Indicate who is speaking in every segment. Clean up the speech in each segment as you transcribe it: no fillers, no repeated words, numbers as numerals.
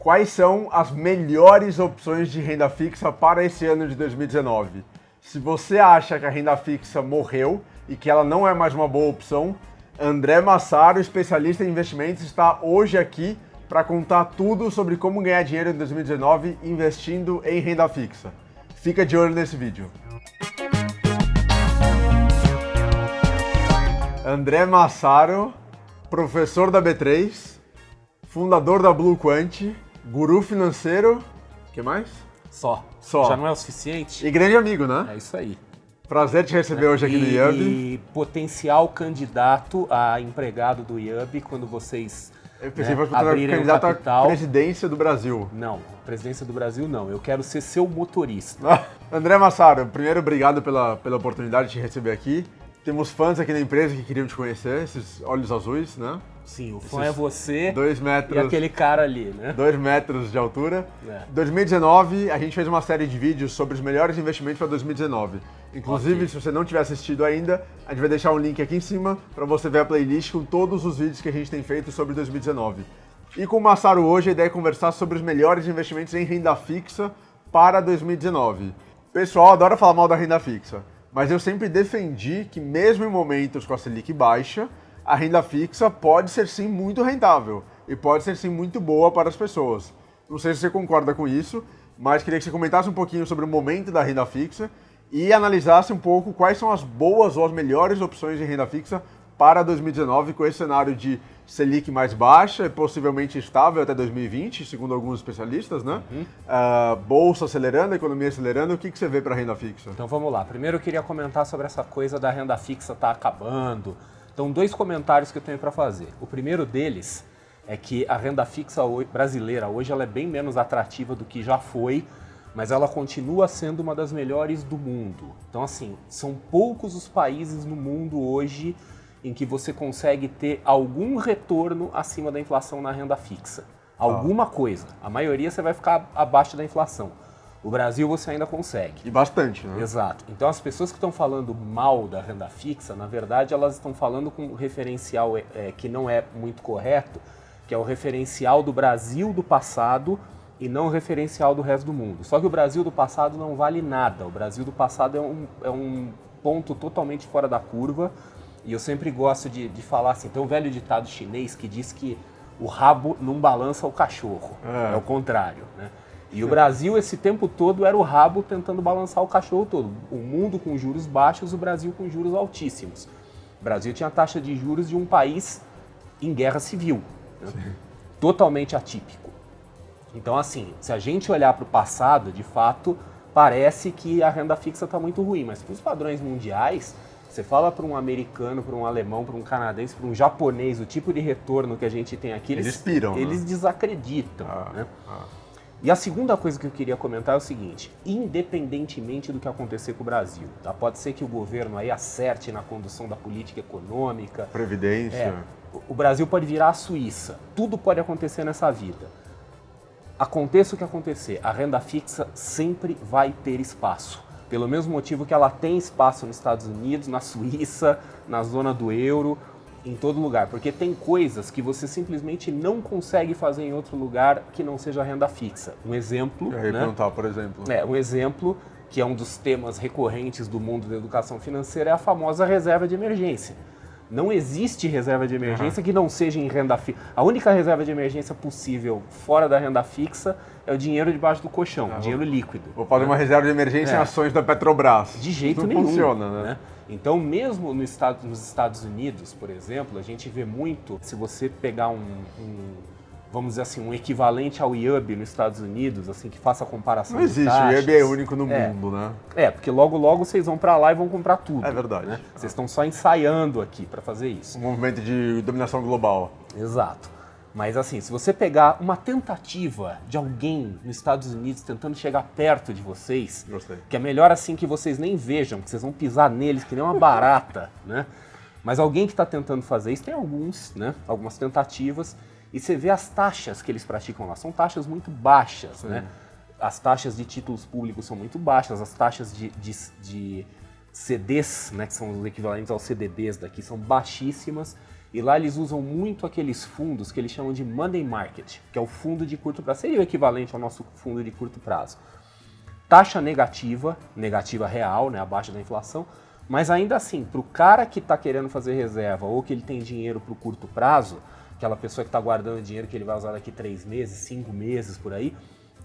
Speaker 1: Quais são as melhores opções de renda fixa para esse ano de 2019? Se você acha que a renda fixa morreu e que ela não é mais uma boa opção, André Massaro, especialista em investimentos, está hoje aqui para contar tudo sobre como ganhar dinheiro em 2019 investindo em renda fixa. Fica de olho nesse vídeo. André Massaro, professor da B3, fundador da Blue Quant, guru financeiro, o que mais?
Speaker 2: Só. Já não é o suficiente?
Speaker 1: E grande amigo, né?
Speaker 2: É isso aí.
Speaker 1: Prazer te receber hoje aqui no IUB.
Speaker 2: E potencial candidato a empregado do IUB quando vocês abrirem o capital.
Speaker 1: À presidência do Brasil.
Speaker 2: Não, presidência do Brasil não. Eu quero ser seu motorista.
Speaker 1: André Massaro, primeiro obrigado pela oportunidade de te receber aqui. Temos fãs aqui na empresa que queriam te conhecer, esses olhos azuis, né?
Speaker 2: Sim, o fã é você
Speaker 1: 2 metros,
Speaker 2: e aquele cara ali, né?
Speaker 1: 2 metros de altura. Em 2019, a gente fez uma série de vídeos sobre os melhores investimentos para 2019. Inclusive, se você não tiver assistido ainda, a gente vai deixar um link aqui em cima para você ver a playlist com todos os vídeos que a gente tem feito sobre 2019. E com o Massaro hoje, a ideia é conversar sobre os melhores investimentos em renda fixa para 2019. O pessoal adora falar mal da renda fixa, mas eu sempre defendi que mesmo em momentos com a Selic baixa, a renda fixa pode ser sim muito rentável e pode ser sim muito boa para as pessoas. Não sei se você concorda com isso, mas queria que você comentasse um pouquinho sobre o momento da renda fixa e analisasse um pouco quais são as boas ou as melhores opções de renda fixa para 2019 com esse cenário de Selic mais baixa e possivelmente estável até 2020, segundo alguns especialistas, né? Bolsa acelerando, economia acelerando. O que você vê para a renda fixa?
Speaker 2: Então vamos lá. Primeiro eu queria comentar sobre essa coisa da renda fixa estar acabando. Então, 2 comentários que eu tenho para fazer. O primeiro deles é que a renda fixa brasileira hoje ela é bem menos atrativa do que já foi, mas ela continua sendo uma das melhores do mundo. Então, assim, são poucos os países no mundo hoje em que você consegue ter algum retorno acima da inflação na renda fixa. Alguma coisa. A maioria você vai ficar abaixo da inflação. O Brasil você ainda consegue.
Speaker 1: E bastante, né?
Speaker 2: Exato. Então as pessoas que estão falando mal da renda fixa, na verdade elas estão falando com um referencial que não é muito correto, que é o referencial do Brasil do passado e não o referencial do resto do mundo. Só que o Brasil do passado não vale nada. O Brasil do passado é um ponto totalmente fora da curva e eu sempre gosto de falar assim, tem um velho ditado chinês que diz que o rabo não balança o cachorro. É o contrário, né? E o Brasil, esse tempo todo, era o rabo tentando balançar o cachorro todo. O mundo com juros baixos, o Brasil com juros altíssimos. O Brasil tinha a taxa de juros de um país em guerra civil, né? Totalmente atípico. Então, assim, se a gente olhar para o passado, de fato, parece que a renda fixa está muito ruim. Mas para os padrões mundiais, você fala para um americano, para um alemão, para um canadense, para um japonês, o tipo de retorno que a gente tem aqui,
Speaker 1: eles piram,
Speaker 2: eles
Speaker 1: né?
Speaker 2: Desacreditam, né? E a segunda coisa que eu queria comentar é o seguinte, independentemente do que acontecer com o Brasil, tá? Pode ser que o governo aí acerte na condução da política econômica.
Speaker 1: Previdência.
Speaker 2: O Brasil pode virar a Suíça. Tudo pode acontecer nessa vida. Aconteça o que acontecer, a renda fixa sempre vai ter espaço. Pelo mesmo motivo que ela tem espaço nos Estados Unidos, na Suíça, na zona do euro, em todo lugar, porque tem coisas que você simplesmente não consegue fazer em outro lugar que não seja renda fixa. Um exemplo,
Speaker 1: Eu ia perguntar, por exemplo.
Speaker 2: Um exemplo que é um dos temas recorrentes do mundo da educação financeira é a famosa reserva de emergência. Não existe reserva de emergência que não seja em renda fixa. A única reserva de emergência possível fora da renda fixa é o dinheiro debaixo do colchão, dinheiro líquido.
Speaker 1: Vou fazer uma reserva de emergência em ações da Petrobras.
Speaker 2: De jeito
Speaker 1: não
Speaker 2: nenhum.
Speaker 1: Funciona, né?
Speaker 2: Então, mesmo nos Estados Unidos, por exemplo, a gente vê muito, se você pegar vamos dizer assim, um equivalente ao IUB nos Estados Unidos, assim, que faça a comparação.
Speaker 1: Não existe, o IUB é único no mundo, né?
Speaker 2: Porque logo vocês vão para lá e vão comprar tudo.
Speaker 1: É verdade.
Speaker 2: Né? Vocês estão só ensaiando aqui para fazer isso.
Speaker 1: Um movimento de dominação global.
Speaker 2: Exato. Mas assim, se você pegar uma tentativa de alguém nos Estados Unidos tentando chegar perto de vocês, que é melhor assim que vocês nem vejam, que vocês vão pisar neles que nem uma barata, né? Mas alguém que está tentando fazer isso, tem alguns, né? Algumas tentativas, e você vê as taxas que eles praticam lá, são taxas muito baixas, né? As taxas de títulos públicos são muito baixas, as taxas de CDs, né, que são os equivalentes aos CDBs daqui, são baixíssimas. E lá eles usam muito aqueles fundos que eles chamam de money market, que é o fundo de curto prazo, seria o equivalente ao nosso fundo de curto prazo. Taxa negativa real, né, abaixo da inflação, mas ainda assim, para o cara que está querendo fazer reserva ou que ele tem dinheiro para o curto prazo, aquela pessoa que está guardando dinheiro que ele vai usar daqui 3 meses, 5 meses, por aí,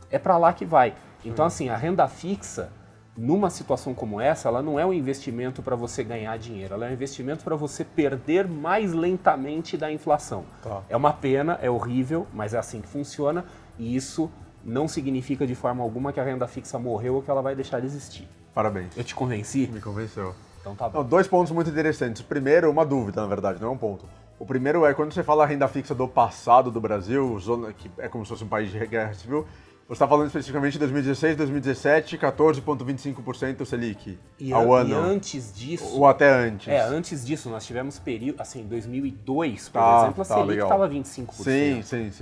Speaker 2: é para lá que vai. Então, assim, a renda fixa, numa situação como essa, ela não é um investimento para você ganhar dinheiro, ela é um investimento para você perder mais lentamente da inflação.
Speaker 1: Tá.
Speaker 2: É uma pena, é horrível, mas é assim que funciona, e isso não significa de forma alguma que a renda fixa morreu ou que ela vai deixar de existir.
Speaker 1: Parabéns.
Speaker 2: Eu te convenci?
Speaker 1: Me convenceu.
Speaker 2: Então tá bom.
Speaker 1: Não, 2 pontos muito interessantes. O primeiro, uma dúvida, na verdade, não é um ponto. O primeiro é, quando você fala renda fixa do passado do Brasil, zona que é como se fosse um país de guerra civil, você está falando especificamente de 2016, 2017, 14,25% Selic ao ano.
Speaker 2: E antes disso...
Speaker 1: Ou até antes.
Speaker 2: Antes disso, nós tivemos período, assim, 2002, por
Speaker 1: Tá,
Speaker 2: exemplo, a Selic estava 25%.
Speaker 1: Sim.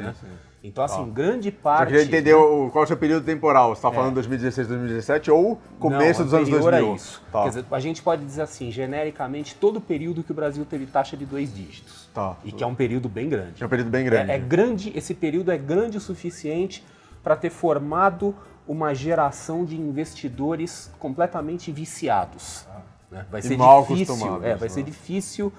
Speaker 2: Então, assim, grande parte...
Speaker 1: Só queria entender qual é o seu período temporal. Você está falando 2016, 2017 ou começo dos anos 2000?
Speaker 2: A isso. Tá. Quer dizer, a gente pode dizer assim, genericamente, todo o período que o Brasil teve taxa de 2 dígitos.
Speaker 1: Tá.
Speaker 2: E que é um período bem grande.
Speaker 1: É um período bem grande.
Speaker 2: É grande, esse período é grande o suficiente para ter formado uma geração de investidores completamente viciados. Né? Vai ser difícil, vai ser difícil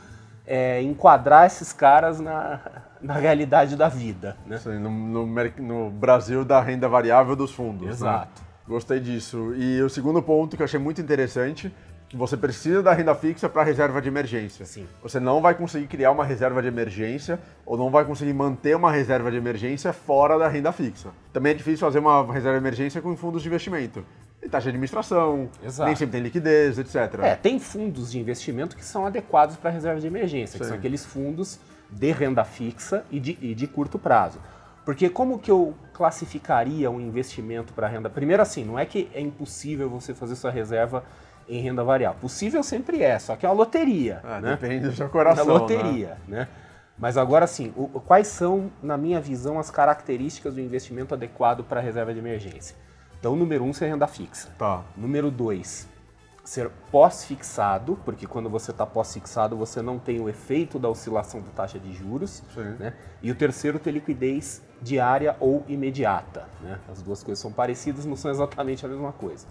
Speaker 2: enquadrar esses caras na realidade da vida. Né?
Speaker 1: Sim, no Brasil da renda variável dos fundos.
Speaker 2: Exato.
Speaker 1: Né? Gostei disso. E o segundo ponto que eu achei muito interessante, que você precisa da renda fixa para reserva de emergência.
Speaker 2: Sim.
Speaker 1: Você não vai conseguir criar uma reserva de emergência ou não vai conseguir manter uma reserva de emergência fora da renda fixa. Também é difícil fazer uma reserva de emergência com fundos de investimento. Tem taxa de administração,
Speaker 2: Exato.
Speaker 1: nem sempre tem liquidez, etc.
Speaker 2: Tem fundos de investimento que são adequados para reserva de emergência, que são aqueles fundos de renda fixa e de curto prazo. Porque como que eu classificaria um investimento para renda? Primeiro assim, não é que é impossível você fazer sua reserva em renda variável. Possível sempre é, só que é uma loteria. Né?
Speaker 1: Depende do seu coração.
Speaker 2: É loteria, né? Mas agora assim, quais são, na minha visão, as características do investimento adequado para reserva de emergência? Então, número 1, ser renda fixa.
Speaker 1: Tá.
Speaker 2: Número 2, ser pós-fixado, porque quando você está pós-fixado, você não tem o efeito da oscilação da taxa de juros. Né? E o terceiro, ter liquidez diária ou imediata. Né? As duas coisas são parecidas, não são exatamente a mesma coisa.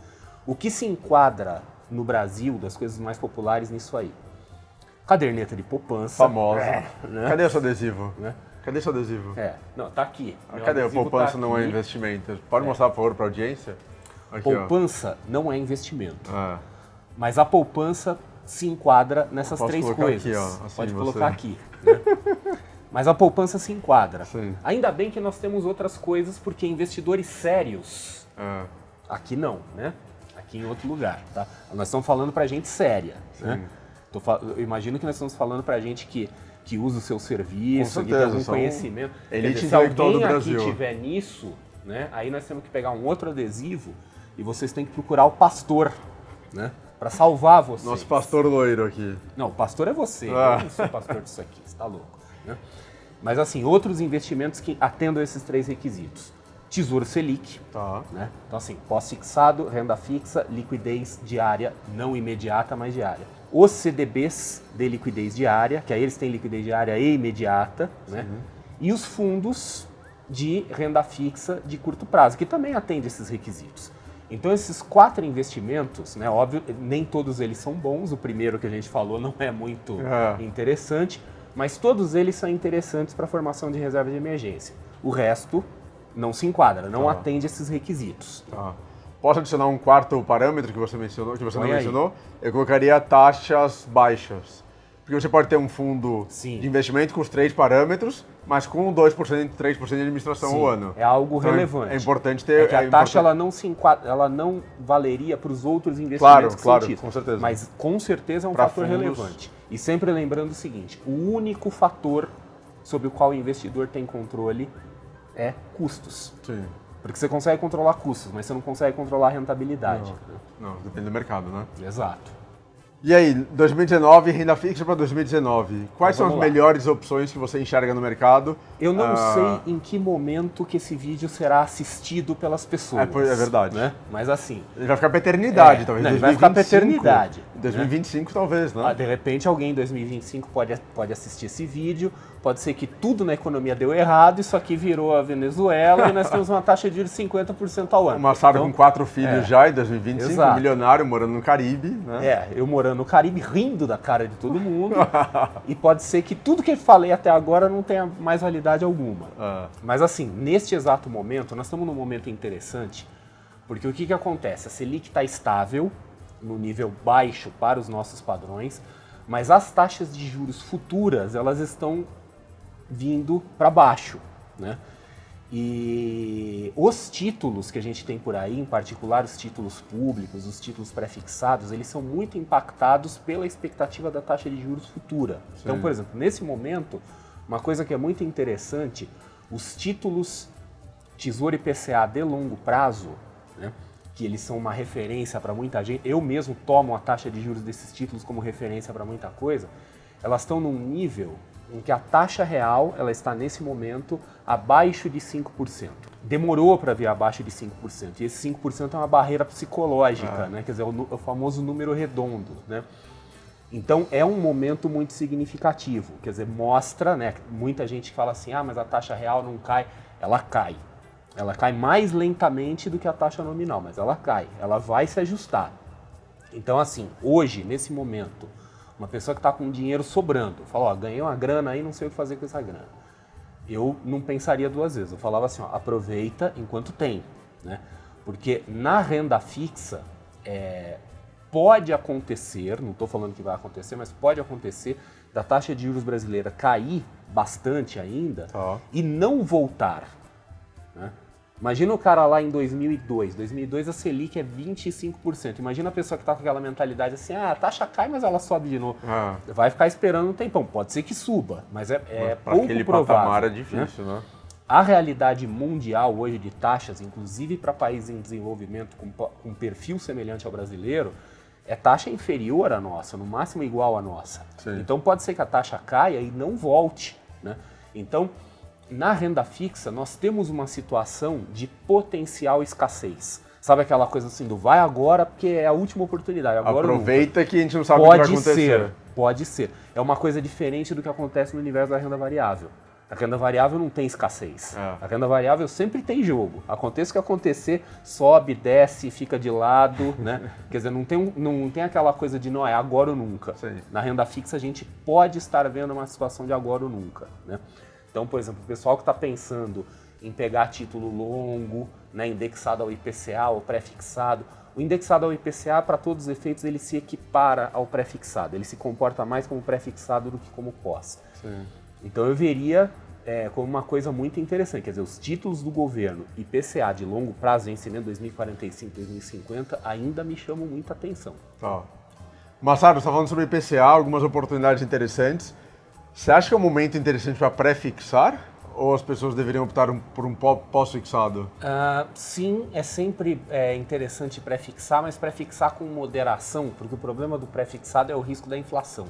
Speaker 2: O que se enquadra no Brasil, das coisas mais populares nisso aí? Caderneta de poupança.
Speaker 1: Famosa.
Speaker 2: Né?
Speaker 1: Cadê o seu adesivo?
Speaker 2: Né?
Speaker 1: Cadê seu adesivo?
Speaker 2: Não, tá aqui.
Speaker 1: Cadê? A poupança não é investimento. Pode mostrar, por favor, para a audiência? Aqui,
Speaker 2: poupança não é investimento. Mas a poupança se enquadra nessas três coisas.
Speaker 1: Aqui, ó, assim
Speaker 2: pode colocar aqui. Né? Mas a poupança se enquadra.
Speaker 1: Sim.
Speaker 2: Ainda bem que nós temos outras coisas, porque investidores sérios, aqui não, né? Aqui em outro lugar, tá? Nós estamos falando para gente séria, né? Eu imagino que nós estamos falando para gente que usa o seu serviço, que tem algum conhecimento.
Speaker 1: Elite
Speaker 2: se alguém
Speaker 1: do Brasil
Speaker 2: aqui tiver nisso, né? Aí nós temos que pegar um outro adesivo e vocês têm que procurar o pastor, né? Para salvar vocês.
Speaker 1: Nosso pastor loiro aqui.
Speaker 2: Não, o pastor é você. Eu não sou pastor disso aqui, você tá louco, né? Mas assim, outros investimentos que atendam esses 3 requisitos. Tesouro Selic, né? Então assim, pós-fixado, renda fixa, liquidez diária, não imediata, mas diária. Os CDBs de liquidez diária, que aí eles têm liquidez diária e imediata, né? E os fundos de renda fixa de curto prazo, que também atendem esses requisitos. Então esses 4 investimentos, né, óbvio, nem todos eles são bons, o primeiro que a gente falou não é muito interessante, mas todos eles são interessantes para a formação de reserva de emergência. O resto não se enquadra, não atende esses requisitos.
Speaker 1: Posso adicionar um quarto parâmetro que você mencionou, que você não mencionou? Eu colocaria taxas baixas. Porque você pode ter um fundo de investimento com os 3 parâmetros, mas com 2%, 3% de administração ao ano.
Speaker 2: É algo
Speaker 1: então
Speaker 2: relevante.
Speaker 1: É importante ter...
Speaker 2: a taxa ela não se enquadra, ela não valeria para os outros investimentos
Speaker 1: Claro, com certeza.
Speaker 2: Mas com certeza é um fator relevante. E sempre lembrando o seguinte, o único fator sobre o qual o investidor tem controle é custos.
Speaker 1: Sim.
Speaker 2: Porque você consegue controlar custos, mas você não consegue controlar a rentabilidade.
Speaker 1: Não, depende do mercado, né?
Speaker 2: Exato.
Speaker 1: E aí, 2019, renda fixa para 2019. Quais são as melhores opções que você enxerga no mercado?
Speaker 2: Eu não sei em que momento que esse vídeo será assistido pelas pessoas.
Speaker 1: É verdade.
Speaker 2: Né? Mas assim...
Speaker 1: Ele vai ficar para eternidade, talvez.
Speaker 2: Não, ele vai ficar para eternidade.
Speaker 1: 2025, talvez, né?
Speaker 2: De repente, alguém em 2025 pode assistir esse vídeo. Pode ser que tudo na economia deu errado, isso aqui virou a Venezuela e nós temos uma taxa de juros de 50% ao ano.
Speaker 1: O Massaro com 4 filhos já em 2025, exato. Milionário, morando no Caribe. Né?
Speaker 2: Eu morando no Caribe, rindo da cara de todo mundo. E pode ser que tudo que eu falei até agora não tenha mais validade alguma. Mas assim, neste exato momento, nós estamos num momento interessante, porque o que acontece? A Selic está estável, no nível baixo para os nossos padrões, mas as taxas de juros futuras, elas estão vindo para baixo, né? E os títulos que a gente tem por aí, em particular os títulos públicos, os títulos pré-fixados, eles são muito impactados pela expectativa da taxa de juros futura. Sim. Então, por exemplo, nesse momento, uma coisa que é muito interessante, os títulos Tesouro IPCA de longo prazo, né, que eles são uma referência para muita gente, eu mesmo tomo a taxa de juros desses títulos como referência para muita coisa, elas estão num nível em que a taxa real ela está nesse momento abaixo de 5%. Demorou para vir abaixo de 5%, e esse 5% é uma barreira psicológica, né? Quer dizer, o famoso número redondo. Né? Então é um momento muito significativo, quer dizer, mostra, né? Muita gente fala assim, mas a taxa real não cai, ela cai. Ela cai mais lentamente do que a taxa nominal, mas ela cai, ela vai se ajustar. Então assim, hoje, nesse momento, uma pessoa que está com dinheiro sobrando, fala, ganhei uma grana aí, não sei o que fazer com essa grana. Eu não pensaria duas vezes, eu falava assim, aproveita enquanto tem, né? Porque na renda fixa, pode acontecer, não estou falando que vai acontecer, mas pode acontecer da taxa de juros brasileira cair bastante ainda e não voltar, né? Imagina o cara lá em 2002 a Selic é 25%. Imagina a pessoa que está com aquela mentalidade assim, a taxa cai, mas ela sobe de novo. Vai ficar esperando um tempão. Pode ser que suba, mas é pouco
Speaker 1: aquele
Speaker 2: provável.
Speaker 1: Patamar é difícil, né?
Speaker 2: A realidade mundial hoje de taxas, inclusive para países em desenvolvimento com perfil semelhante ao brasileiro, é taxa inferior à nossa, no máximo igual à nossa. Sim. Então pode ser que a taxa caia e não volte, né? Então, na renda fixa, nós temos uma situação de potencial escassez. Sabe aquela coisa assim do vai agora porque é a última oportunidade. Agora
Speaker 1: aproveita que a gente não sabe o que vai acontecer.
Speaker 2: Pode ser. É uma coisa diferente do que acontece no universo da renda variável. A renda variável não tem escassez. A renda variável sempre tem jogo. Aconteça o que acontecer, sobe, desce, fica de lado, né? Quer dizer, não tem aquela coisa de não é agora ou nunca. Sim. Na renda fixa a gente pode estar vendo uma situação de agora ou nunca, né? Então, por exemplo, o pessoal que está pensando em pegar título longo, né, indexado ao IPCA ou pré-fixado, o indexado ao IPCA, para todos os efeitos, ele se equipara ao pré-fixado. Ele se comporta mais como pré-fixado do que como pós. Sim. Então, eu veria como uma coisa muito interessante. Quer dizer, os títulos do governo IPCA de longo prazo, vencimento 2045, 2050, ainda me chamam muita atenção.
Speaker 1: Massaro, você está falando sobre IPCA, algumas oportunidades interessantes. Você acha que é um momento interessante para pré-fixar? Ou as pessoas deveriam optar por um pós-fixado?
Speaker 2: Sim, é sempre interessante pré-fixar, mas pré-fixar com moderação, porque o problema do pré-fixado é o risco da inflação.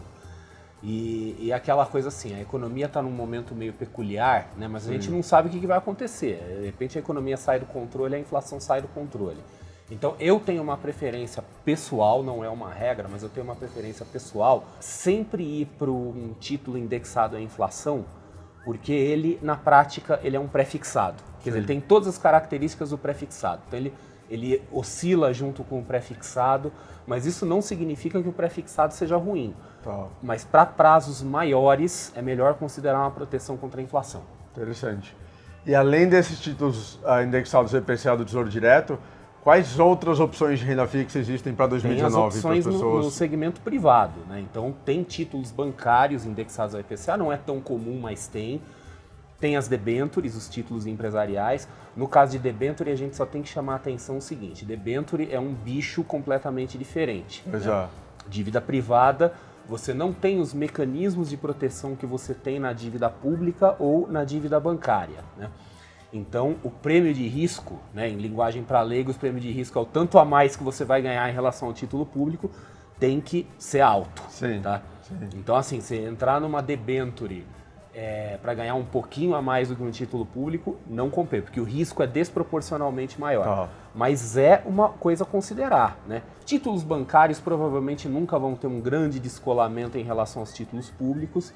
Speaker 2: E aquela coisa assim, a economia está num momento meio peculiar, né, mas a gente não sabe o que vai acontecer. De repente a economia sai do controle, a inflação sai do controle. Então eu tenho uma preferência pessoal, não é uma regra, mas eu tenho uma preferência pessoal, sempre ir para um título indexado à inflação, porque ele, na prática, ele é um pré-fixado. Quer dizer, ele tem todas as características do pré-fixado. Então ele oscila junto com o pré-fixado, mas isso não significa que o pré-fixado seja ruim. Mas para prazos maiores, é melhor considerar uma proteção contra a inflação.
Speaker 1: Interessante. E além desses títulos indexados ao IPCA do Tesouro Direto, quais outras opções de renda fixa existem para 2019?
Speaker 2: Tem as opções no segmento privado, né? Então tem títulos bancários indexados ao IPCA, não é tão comum, mas tem. Tem as debêntures, os títulos empresariais. No caso de debenture, a gente só tem que chamar a atenção o seguinte, debenture é um bicho completamente diferente. Né? Dívida privada, você não tem os mecanismos de proteção que você tem na dívida pública ou na dívida bancária, né? Então, o prêmio de risco, né, em linguagem para leigos, o prêmio de risco é o tanto a mais que você vai ganhar em relação ao título público, tem que ser alto.
Speaker 1: Sim,
Speaker 2: tá?
Speaker 1: sim.
Speaker 2: Então, assim, você entrar numa debenture para ganhar um pouquinho a mais do que um título público, não compensa, porque o risco é desproporcionalmente maior.
Speaker 1: Tá.
Speaker 2: Mas é uma coisa a considerar, né? Títulos bancários provavelmente nunca vão ter um grande descolamento em relação aos títulos públicos.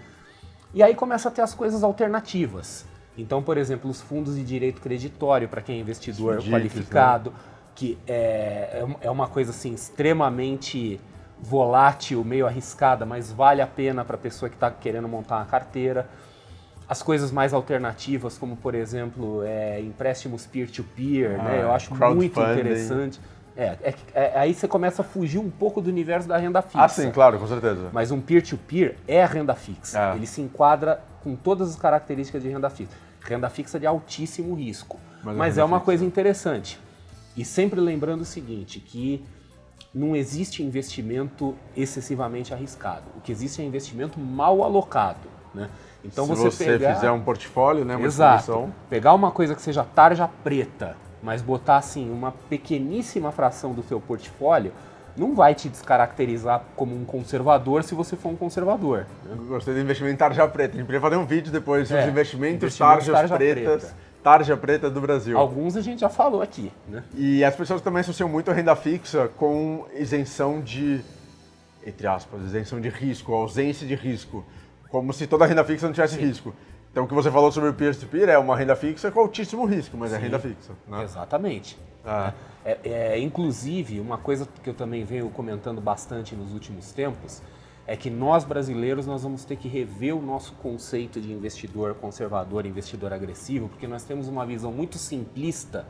Speaker 2: E aí começa a ter as coisas alternativas. Então, por exemplo, os fundos de direito creditório, para quem é investidor
Speaker 1: FDICs,
Speaker 2: qualificado,
Speaker 1: né?
Speaker 2: que é uma coisa assim extremamente volátil, meio arriscada, mas vale a pena para a pessoa que está querendo montar uma carteira. As coisas mais alternativas, como por exemplo, empréstimos peer-to-peer, né? Eu acho muito interessante. Aí você começa a fugir um pouco do universo da renda fixa.
Speaker 1: Ah, sim, claro, com certeza.
Speaker 2: Mas um peer-to-peer é a renda fixa. Ele se enquadra com todas as características de renda fixa. Renda fixa de altíssimo risco. Mas é uma coisa interessante. E sempre lembrando o seguinte, que não existe investimento excessivamente arriscado. O que existe é investimento mal alocado, né? Então
Speaker 1: se você fizer um portfólio, né, uma
Speaker 2: exato, pegar uma coisa que seja tarja preta, mas botar assim uma pequeníssima fração do seu portfólio, não vai te descaracterizar como um conservador se você for um conservador. Né?
Speaker 1: Gostei do investimento em tarja preta. A gente poderia fazer um vídeo depois sobre investimentos
Speaker 2: tarja
Speaker 1: pretas. Tarja preta do Brasil.
Speaker 2: Alguns a gente já falou aqui, né?
Speaker 1: E as pessoas também associam muito a renda fixa com isenção de, entre aspas, isenção de risco, ausência de risco. Como se toda renda fixa não tivesse risco. Então o que você falou sobre o peer-to-peer é uma renda fixa com altíssimo risco, mas é renda fixa. Né?
Speaker 2: Exatamente. Inclusive, uma coisa que eu também venho comentando bastante nos últimos tempos é que nós brasileiros nós vamos ter que rever o nosso conceito de investidor conservador, investidor agressivo, porque nós temos uma visão muito simplista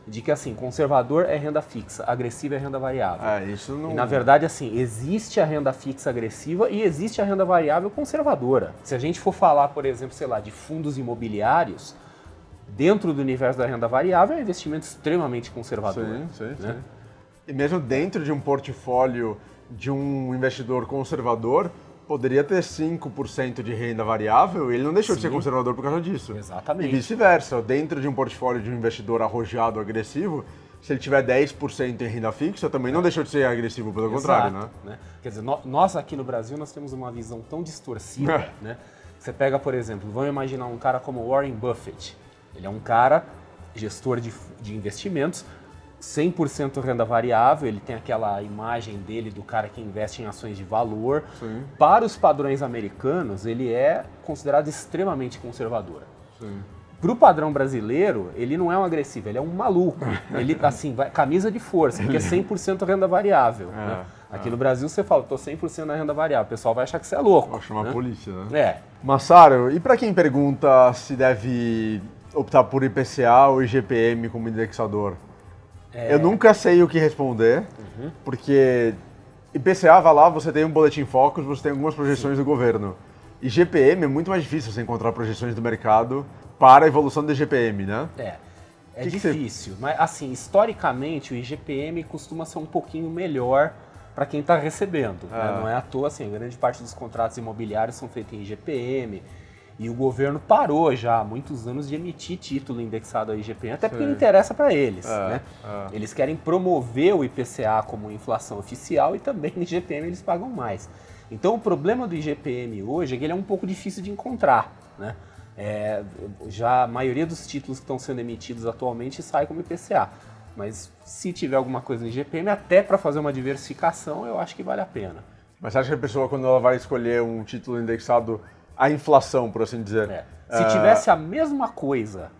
Speaker 2: de que assim, conservador é renda fixa, agressiva é renda variável.
Speaker 1: Isso não...
Speaker 2: E na verdade, assim, existe a renda fixa agressiva e existe a renda variável conservadora. Se a gente for falar, por exemplo, sei lá, de fundos imobiliários, dentro do universo da renda variável é um investimento extremamente conservador.
Speaker 1: Sim.
Speaker 2: E
Speaker 1: mesmo dentro de um portfólio de um investidor conservador, poderia ter 5% de renda variável, ele não deixou de ser conservador por causa disso.
Speaker 2: Exatamente.
Speaker 1: E vice-versa, dentro de um portfólio de um investidor arrojado, agressivo, se ele tiver 10% em renda fixa, também não deixou de ser agressivo, pelo contrário, né?
Speaker 2: Quer dizer, nós aqui no Brasil, nós temos uma visão tão distorcida, né? Você pega, por exemplo, vamos imaginar um cara como Warren Buffett. Ele é um cara, gestor de investimentos, 100% renda variável, ele tem aquela imagem dele do cara que investe em ações de valor.
Speaker 1: Sim.
Speaker 2: Para os padrões americanos, ele é considerado extremamente conservador. Para o padrão brasileiro, ele não é um agressivo, ele é um maluco. Ele, assim, vai camisa de força, porque é 100% renda variável. Né? Aqui no Brasil, você fala, estou 100% na renda variável, o pessoal vai achar que você é louco.
Speaker 1: Vou chamar a polícia, né?
Speaker 2: É.
Speaker 1: Massaro, e para quem pergunta se deve optar por IPCA ou IGPM como indexador? Eu nunca sei o que responder, porque IPCA, vai lá, você tem um boletim Focus, você tem algumas projeções do governo. IGPM é muito mais difícil você encontrar projeções do mercado para a evolução do IGPM, né?
Speaker 2: É difícil, mas assim, historicamente o IGPM costuma ser um pouquinho melhor para quem está recebendo. Né? Não é à toa, assim, a grande parte dos contratos imobiliários são feitos em IGPM. E o governo parou já há muitos anos de emitir título indexado ao IGPM, até porque não interessa para eles. Né? Eles querem promover o IPCA como inflação oficial e também no IGPM eles pagam mais. Então o problema do IGPM hoje é que ele é um pouco difícil de encontrar. Né? Já a maioria dos títulos que estão sendo emitidos atualmente sai como IPCA. Mas se tiver alguma coisa no IGPM, até para fazer uma diversificação, eu acho que vale a pena.
Speaker 1: Mas você acha que a pessoa, quando ela vai escolher um título indexado à inflação, por assim dizer...
Speaker 2: Se tivesse a mesma coisa,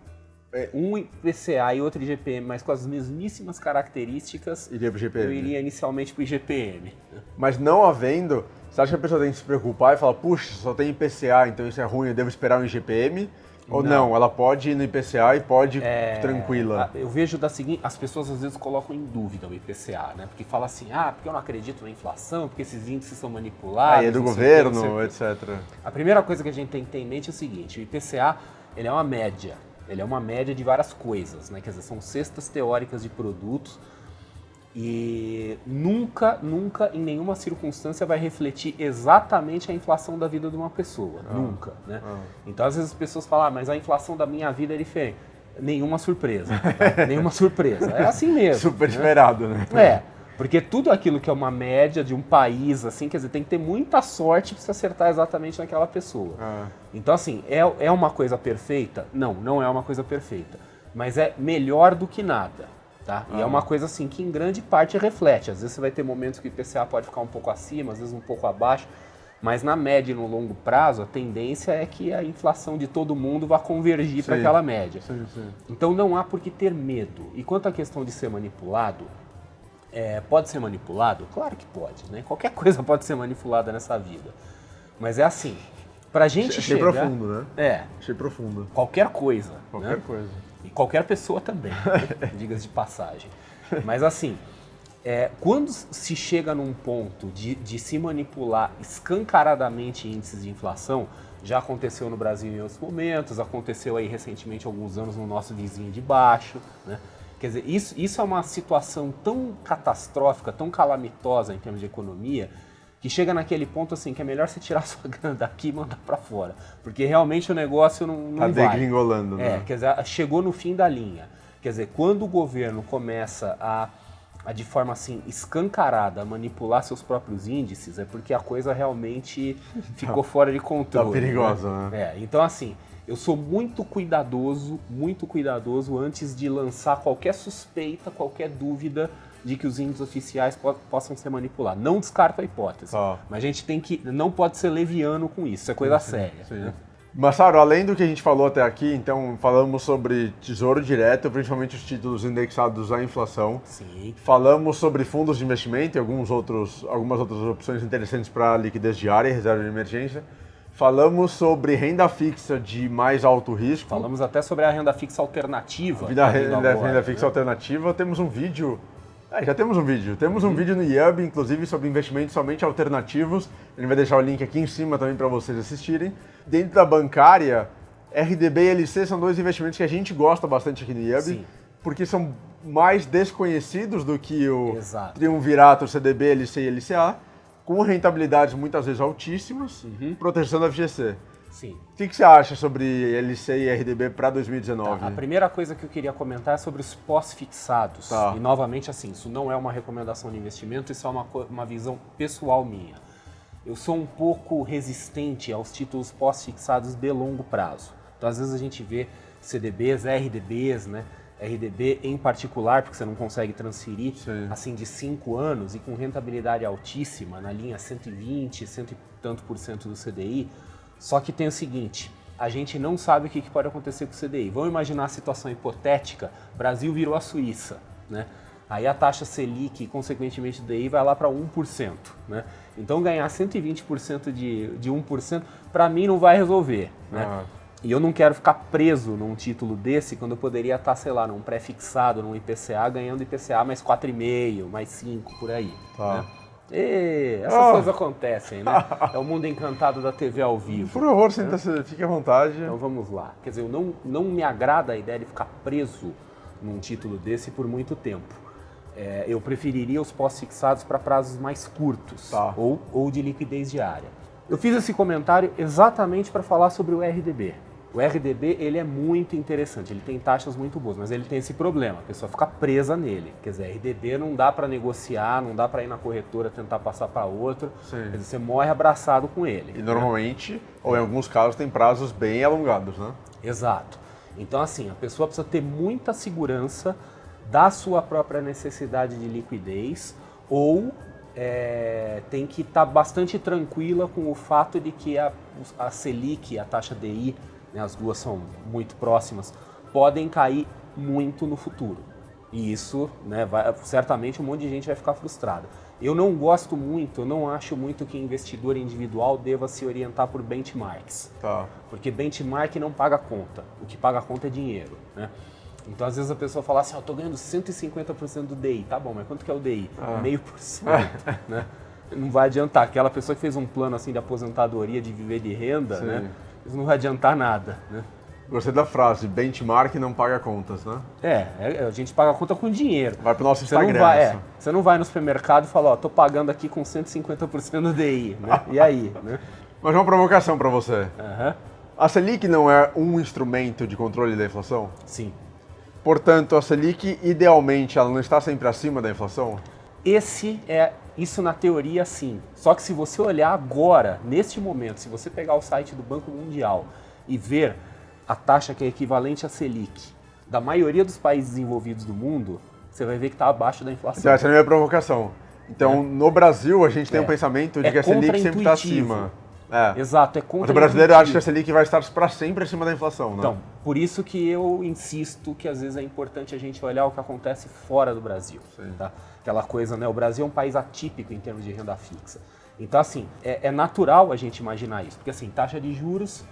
Speaker 2: um IPCA e outro IGPM, mas com as mesmíssimas características,
Speaker 1: iria pro IGPM.
Speaker 2: Eu iria inicialmente para o IGPM.
Speaker 1: Mas não havendo, você acha que a pessoa tem que se preocupar e falar, puxa, só tem IPCA, então isso é ruim, eu devo esperar um IGPM? Ou não, ela pode ir no IPCA e pode tranquila?
Speaker 2: Eu vejo da seguinte, as pessoas às vezes colocam em dúvida o IPCA, né? Porque fala assim, porque eu não acredito na inflação, porque esses índices são manipulados.
Speaker 1: É do governo, etc.
Speaker 2: A primeira coisa que a gente tem que ter em mente é o seguinte, o IPCA, ele é uma média. Ele é uma média de várias coisas, né? Quer dizer, são cestas teóricas de produtos e nunca, em nenhuma circunstância vai refletir exatamente a inflação da vida de uma pessoa. Nunca, né? Então, às vezes as pessoas falam, mas a inflação da minha vida é diferente. Nenhuma surpresa, tá? Nenhuma surpresa. É assim mesmo.
Speaker 1: Super esperado, né?
Speaker 2: Porque tudo aquilo que é uma média de um país, assim, quer dizer, tem que ter muita sorte para você acertar exatamente naquela pessoa. Então, assim, é uma coisa perfeita? Não, não é uma coisa perfeita. Mas é melhor do que nada, tá? E é uma coisa, assim, que em grande parte reflete. Às vezes você vai ter momentos que o IPCA pode ficar um pouco acima, às vezes um pouco abaixo. Mas na média e no longo prazo, a tendência é que a inflação de todo mundo vá convergir para aquela média.
Speaker 1: Sim.
Speaker 2: Então não há por que ter medo. E quanto à questão de ser manipulado, pode ser manipulado? Claro que pode, né? Qualquer coisa pode ser manipulada nessa vida. Mas é assim, pra gente chegar...
Speaker 1: Achei profundo, né? Achei profundo.
Speaker 2: Qualquer coisa.
Speaker 1: Qualquer coisa.
Speaker 2: E qualquer pessoa também, né? Diga-se de passagem. Mas assim... quando se chega num ponto de se manipular escancaradamente índices de inflação, já aconteceu no Brasil em outros momentos, aconteceu aí recentemente há alguns anos no nosso vizinho de baixo, né? Quer dizer, isso é uma situação tão catastrófica, tão calamitosa em termos de economia, que chega naquele ponto assim que é melhor você tirar sua grana daqui e mandar para fora, porque realmente o negócio não vai.
Speaker 1: Tá degringolando, né?
Speaker 2: Quer dizer, chegou no fim da linha. Quer dizer, quando o governo começa a de forma assim escancarada manipular seus próprios índices, é porque a coisa realmente ficou fora de controle.
Speaker 1: Tá perigosa, né?
Speaker 2: Então assim, eu sou muito cuidadoso antes de lançar qualquer suspeita, qualquer dúvida de que os índices oficiais possam ser manipulados. Não descarto a hipótese, mas a gente não pode ser leviano com isso é coisa séria. Né?
Speaker 1: Massaro, além do que a gente falou até aqui, então falamos sobre Tesouro Direto, principalmente os títulos indexados à inflação.
Speaker 2: Sim.
Speaker 1: Falamos sobre fundos de investimento e algumas outras opções interessantes para liquidez diária e reserva de emergência. Falamos sobre renda fixa de mais alto risco.
Speaker 2: Falamos até sobre a renda fixa alternativa.
Speaker 1: Renda fixa alternativa. Temos um vídeo... já temos um vídeo. Temos um vídeo no IUB, inclusive, sobre investimentos somente alternativos. A gente vai deixar o link aqui em cima também para vocês assistirem. Dentro da bancária, RDB e LC são dois investimentos que a gente gosta bastante aqui no IUB, porque são mais desconhecidos do que o triunvirato CDB, LC e LCA, com rentabilidades muitas vezes altíssimas, proteção da FGC.
Speaker 2: Sim.
Speaker 1: O que você acha sobre LC e RDB para 2019?
Speaker 2: A primeira coisa que eu queria comentar é sobre os pós-fixados. E novamente, assim, isso não é uma recomendação de investimento, isso é uma visão pessoal minha. Eu sou um pouco resistente aos títulos pós-fixados de longo prazo. Então, às vezes a gente vê CDBs, RDBs, né? RDB em particular, porque você não consegue transferir assim de 5 anos e com rentabilidade altíssima, na linha 120, cento e tanto por cento do CDI. Só que tem o seguinte, a gente não sabe o que pode acontecer com o CDI. Vamos imaginar a situação hipotética, Brasil virou a Suíça, né? Aí a taxa Selic e, consequentemente, o DI vai lá para 1%. Né? Então, ganhar 120% de 1%, para mim, não vai resolver. Né? E eu não quero ficar preso num título desse quando eu poderia estar, sei lá, num pré-fixado, num IPCA, ganhando IPCA mais 4,5%, mais 5%, por aí. Né? E essas coisas acontecem, né? É o mundo encantado da TV ao vivo.
Speaker 1: Por favor, fique à vontade.
Speaker 2: Então vamos lá. Quer dizer, não me agrada a ideia de ficar preso num título desse por muito tempo. Eu preferiria os pós-fixados para prazos mais curtos ou de liquidez diária. Eu fiz esse comentário exatamente para falar sobre o RDB. O RDB ele é muito interessante, ele tem taxas muito boas, mas ele tem esse problema, a pessoa fica presa nele. Quer dizer, RDB não dá para negociar, não dá para ir na corretora tentar passar para outro, quer dizer, você morre abraçado com ele.
Speaker 1: E normalmente, ou em alguns casos, tem prazos bem alongados, né?
Speaker 2: Exato. Então assim, a pessoa precisa ter muita segurança da sua própria necessidade de liquidez ou tem que estar bastante tranquila com o fato de que a Selic e a taxa DI, né, as duas são muito próximas, podem cair muito no futuro. E isso, né, certamente um monte de gente vai ficar frustrada. Eu não gosto muito, eu não acho muito que investidor individual deva se orientar por benchmarks. Porque benchmark não paga conta, o que paga conta é dinheiro, né? Então, às vezes a pessoa fala assim, eu tô ganhando 150% do DI. Tá bom, mas quanto que é o DI? 0,5%, né? Não vai adiantar. Aquela pessoa que fez um plano assim de aposentadoria, de viver de renda, né? Isso não vai adiantar nada, né?
Speaker 1: Gostei da frase, benchmark não paga contas, né?
Speaker 2: A gente paga a conta com dinheiro.
Speaker 1: Vai pro nosso Instagram.
Speaker 2: Você não vai no supermercado e fala, tô pagando aqui com 150% do DI, né? E aí, né?
Speaker 1: Mas uma provocação para você. A Selic não é um instrumento de controle da inflação?
Speaker 2: Sim.
Speaker 1: Portanto, a Selic, idealmente, ela não está sempre acima da inflação?
Speaker 2: Isso na teoria sim. Só que se você olhar agora, neste momento, se você pegar o site do Banco Mundial e ver a taxa que é equivalente à Selic da maioria dos países desenvolvidos do mundo, você vai ver que está abaixo da inflação.
Speaker 1: Então, essa é a minha provocação. Então, no Brasil, a gente tem um pensamento de que a Selic sempre está acima.
Speaker 2: Exato, é
Speaker 1: contra-intuitivo. Mas o brasileiro acha que a Selic vai estar para sempre acima da inflação, né?
Speaker 2: Então, por isso que eu insisto que às vezes é importante a gente olhar o que acontece fora do Brasil. Tá? Aquela coisa, né? O Brasil é um país atípico em termos de renda fixa. Então, assim, é natural a gente imaginar isso. Porque, assim, taxa de juros,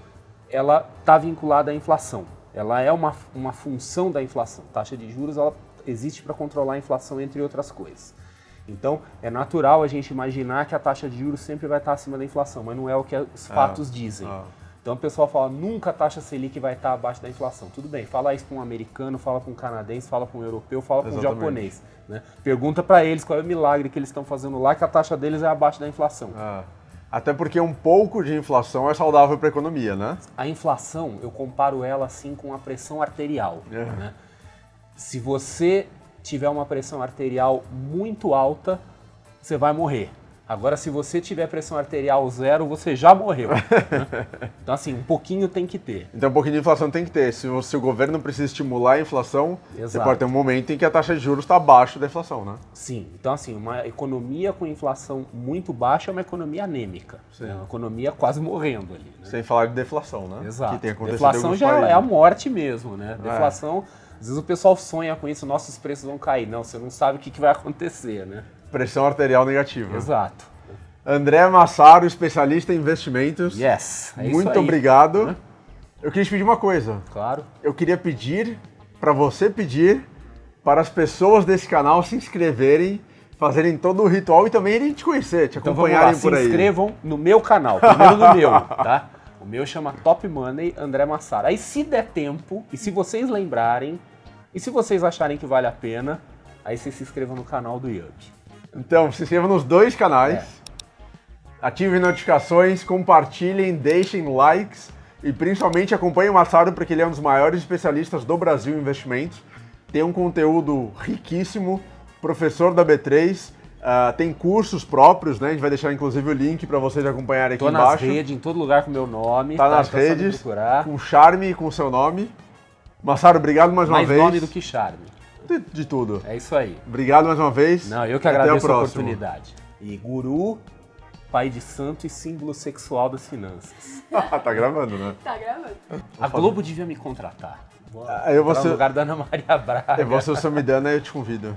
Speaker 2: ela está vinculada à inflação. Ela é uma função da inflação. Taxa de juros, ela existe para controlar a inflação, entre outras coisas. Então, é natural a gente imaginar que a taxa de juros sempre vai estar acima da inflação, mas não é o que os fatos dizem. Então, o pessoal fala, nunca a taxa Selic vai estar abaixo da inflação. Tudo bem, fala isso para um americano, fala para um canadense, fala para um europeu, fala para um japonês. Né? Pergunta para eles qual é o milagre que eles estão fazendo lá, que a taxa deles é abaixo da inflação.
Speaker 1: Até porque um pouco de inflação é saudável para a economia, né?
Speaker 2: A inflação, eu comparo ela assim com a pressão arterial. Né? Se você tiver uma pressão arterial muito alta, você vai morrer. Agora, se você tiver pressão arterial 0, você já morreu. Né? Então, assim, um pouquinho tem que ter.
Speaker 1: Então, um pouquinho de inflação tem que ter. Se o governo precisa estimular a inflação, você pode ter um momento em que a taxa de juros está abaixo da inflação, né?
Speaker 2: Sim. Então, assim, uma economia com inflação muito baixa é uma economia anêmica. É uma economia quase morrendo ali. Né?
Speaker 1: Sem falar de deflação, né?
Speaker 2: Exato.
Speaker 1: Que tem acontecido
Speaker 2: deflação já é a morte mesmo, né? Deflação, às vezes o pessoal sonha com isso, nossos preços vão cair. Não, você não sabe o que vai acontecer, né?
Speaker 1: Pressão arterial negativa.
Speaker 2: Exato.
Speaker 1: André Massaro, especialista em investimentos.
Speaker 2: Yes, é
Speaker 1: muito
Speaker 2: isso aí.
Speaker 1: obrigado. Eu queria te pedir uma coisa.
Speaker 2: Claro.
Speaker 1: Eu queria pedir para você pedir para as pessoas desse canal se inscreverem, fazerem todo o ritual e também irem te conhecer, te acompanharem por aí.
Speaker 2: Se inscrevam no meu canal, primeiro no meu, tá? O meu chama Top Money André Massaro. Aí se der tempo, e se vocês lembrarem, e se vocês acharem que vale a pena, aí vocês se inscrevam no canal do Yup.
Speaker 1: Então, se inscrevam nos dois canais, ativem notificações, compartilhem, deixem likes e principalmente acompanhem o Massaro porque ele é um dos maiores especialistas do Brasil em investimentos. Tem um conteúdo riquíssimo, professor da B3, tem cursos próprios, né? A gente vai deixar inclusive o link para vocês acompanharem aqui embaixo.
Speaker 2: Tô nas redes, em todo lugar com o meu nome.
Speaker 1: Tá nas redes, com charme e com o seu nome. Massaro, obrigado mais uma vez.
Speaker 2: Mais nome do que charme.
Speaker 1: De tudo.
Speaker 2: É isso aí.
Speaker 1: Obrigado mais uma vez.
Speaker 2: Não, eu que agradeço a oportunidade. E guru, pai de santo e símbolo sexual das finanças.
Speaker 1: Tá gravando, né?
Speaker 3: Tá gravando.
Speaker 2: A Globo devia me contratar.
Speaker 1: Eu vou
Speaker 2: no lugar da Ana Maria Braga.
Speaker 1: Eu vou ser o Samidana e eu te convido.